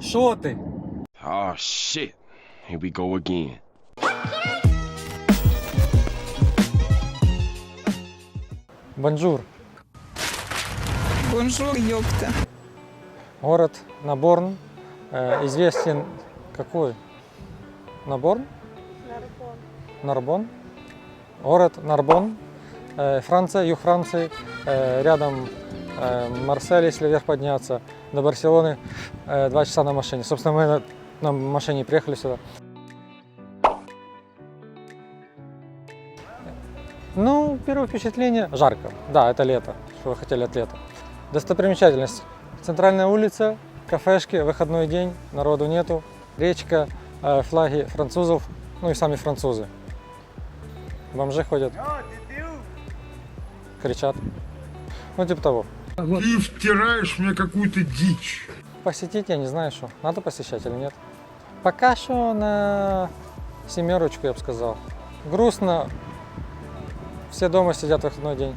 Що ти? Oh shit. Here we go again. Бонжур. Бонжур, ёпта. Город Наборн. Известен какой? Наборн? Нарбон. Город Нарбон. Франция, юг Франции. Рядом Марсель, если вверх подняться. До Барселоны 2 часа на машине. Собственно, мы на машине приехали сюда. Ну, первое впечатление – жарко. Да, это лето. Что вы хотели от лета? Достопримечательность. Центральная улица, кафешки, выходной день, народу нету. Речка, флаги французов, ну и сами французы. Бомжи ходят, кричат. Ну, типа того. Ты втираешь мне какую-то дичь. Посетить я не знаю, что. Надо посещать или нет. Пока что на 7, я бы сказал. Грустно. Все дома сидят в выходной день.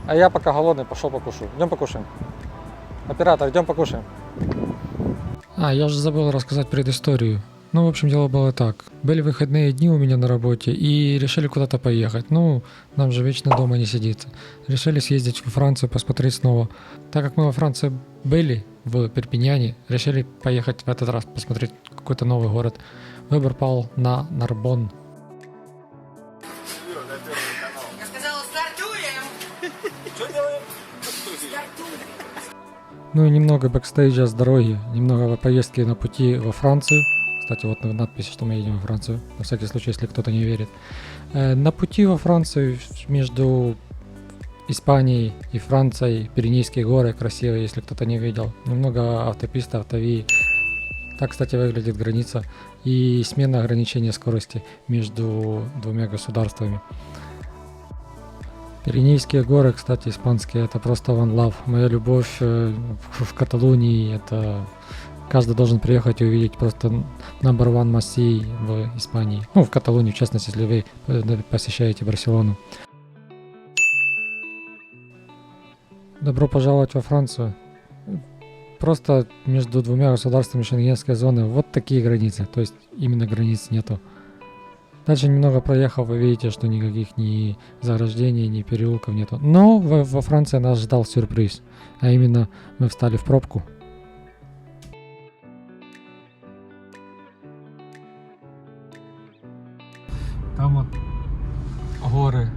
А я пока голодный, пошел покушаю. Идем покушаем. Оператор, идем покушаем. Я же забыл рассказать предысторию. Ну, в общем, дело было так. Были выходные дни у меня на работе и решили куда-то поехать. Ну, нам же вечно дома не сидится. Решили съездить во Францию, посмотреть снова. Так как мы во Франции были, в Перпиньяне, решили поехать в этот раз посмотреть какой-то новый город. Выбор пал на Нарбон. Я сказала, стартуем! Что делаем? Стартуем! Ну и немного бэкстейджа с дороги, немного поездки на пути во Францию. Кстати, вот надпись, что мы едем во Францию, на всякий случай, если кто-то не верит. На пути во Францию между Испанией и Францией Пиренейские горы красивые, если кто-то не видел. Немного автописты, автовии. Так, кстати, выглядит граница. И смена ограничения скорости между двумя государствами. Пиренейские горы, кстати, испанские, это просто one love. Моя любовь в Каталонии, это каждый должен приехать и увидеть просто number one must-see в Испании. Ну, в Каталонии, в частности, если вы посещаете Барселону. Добро пожаловать во Францию. Просто между двумя государствами Шенгенской зоны вот такие границы, то есть именно границ нету. Дальше немного проехав, вы видите, что никаких ни заграждений, ни переулков нету. Но во Франции нас ждал сюрприз, а именно мы встали в пробку. Там вот горы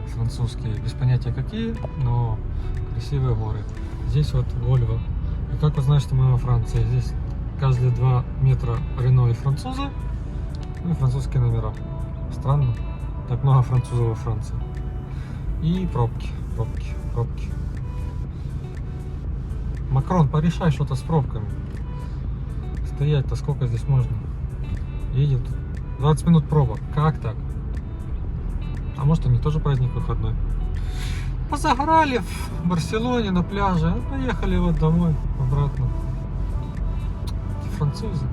французские, без понятия какие, но красивые горы. Здесь вот Вольво. И как узнать, что мы во Франции? Здесь каждые 2 метра Рено и французы. Ну и французские номера. Странно. Так много французов во Франции. И пробки, пробки, пробки. Макрон, порешай что-то с пробками. Стоять-то сколько здесь можно? Едет 20 минут пробок. Как так? А может, они тоже праздник выходной? Позагорали в Барселоне на пляже. Поехали вот домой, обратно. Французы.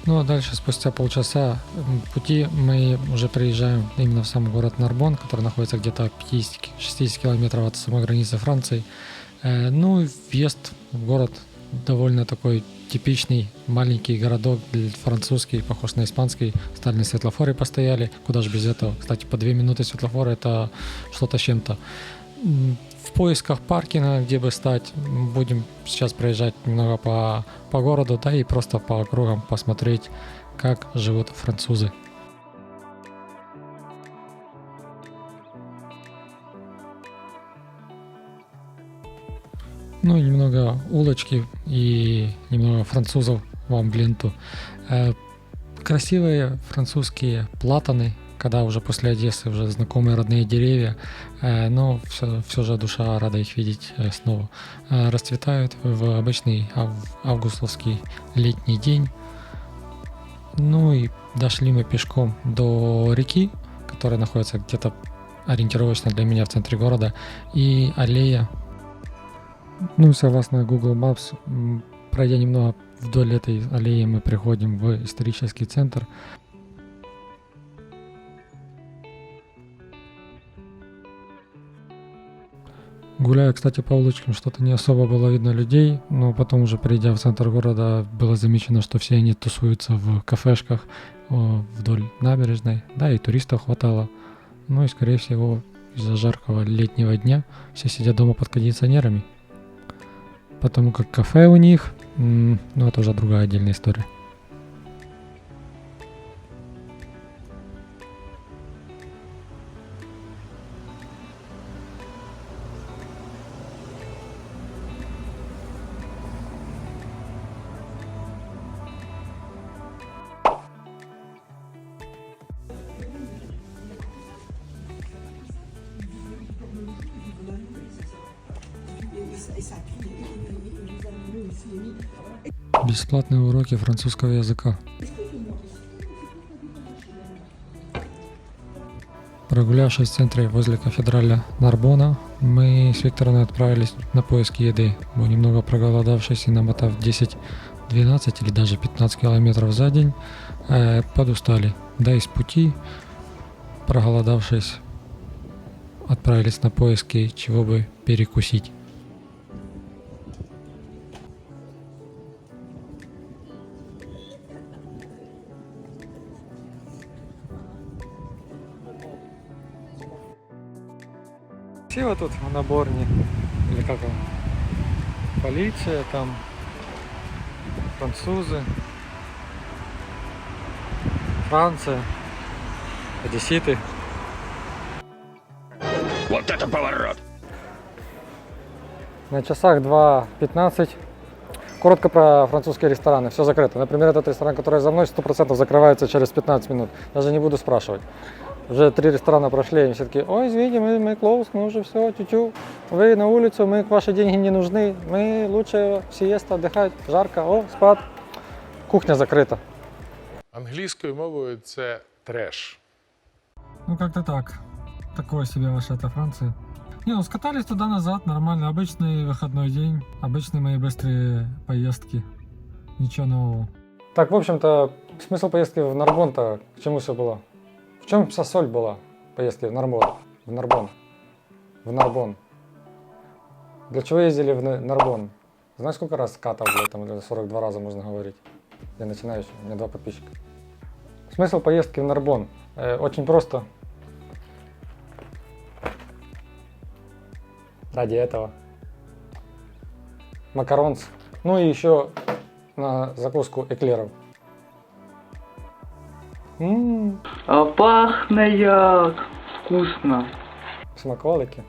Ну а дальше, спустя полчаса пути, мы уже приезжаем именно в сам город Нарбон, который находится где-то 50-60 километров от самой границы Франции. Ну и въезд в город довольно такой типичный маленький городок, французский, похож на испанский. Стали на светлофоре постояли, куда же без этого. Кстати, по 2 минуты светлофора это что-то с чем-то. В поисках паркинга, где бы стать, будем сейчас проезжать немного по городу, да и просто по округам посмотреть, как живут французы. Ну и немного улочки и немного французов вам в ленту. Красивые французские платаны, когда уже после Одессы уже знакомые родные деревья, но все же душа рада их видеть снова. Расцветают в обычный августовский летний день. Ну и дошли мы пешком до реки, которая находится где-то ориентировочно для меня в центре города, и аллея. Ну, согласно Google Maps, пройдя немного вдоль этой аллеи, мы приходим в исторический центр. Гуляя, кстати, по улочкам, что-то не особо было видно людей, но потом уже придя в центр города, было замечено, что все они тусуются в кафешках вдоль набережной, да, и туристов хватало. Ну и, скорее всего, из-за жаркого летнего дня все сидят дома под кондиционерами, потому как кафе у них, ну это уже другая отдельная история. Бесплатные уроки французского языка. Прогулявшись в центре возле кафедрали Нарбона, мы с Виктором отправились на поиски еды. Мы немного проголодавшись и намотав 10-12 или даже 15 километров за день, подустали. Да и с пути, проголодавшись, отправились на поиски, чего бы перекусить. Все вот тут в наборне, или как он, полиция, там французы, Франция, одесситы. Вот это поворот! На часах 2:15. Коротко про французские рестораны. Все закрыто. Например, этот ресторан, который за мной, 100% закрывается через 15 минут. Даже не буду спрашивать. Уже 3 ресторана прошли, и все таки: ой, извините, мы close, мы уже все, тю-тю. Вы на улицу, мы, ваши деньги не нужны. Мы лучше сиеста, отдыхать, жарко, о, спад. Кухня закрыта. Англійською мовою це треш. Ну как-то так. Такое себе ваша эта Франция. Не, ну скатались туда-назад, нормально. Обычный выходной день, обычные мои быстрые поездки. Ничего нового. Так, в общем-то, смысл поездки в Нарбон-то к чему все было? В чем вся соль была поездки в Нарбон? В Нарбон. В Нарбон. Для чего ездили в Нарбон? Знаешь, сколько раз катал, блядь, там 42 раза можно говорить. Я начинающий, у меня 2 подписчика. Смысл поездки в Нарбон? Очень просто. Ради этого. Макаронс. Ну и еще на закуску эклеров. А пахне як вкусно. Смаколики.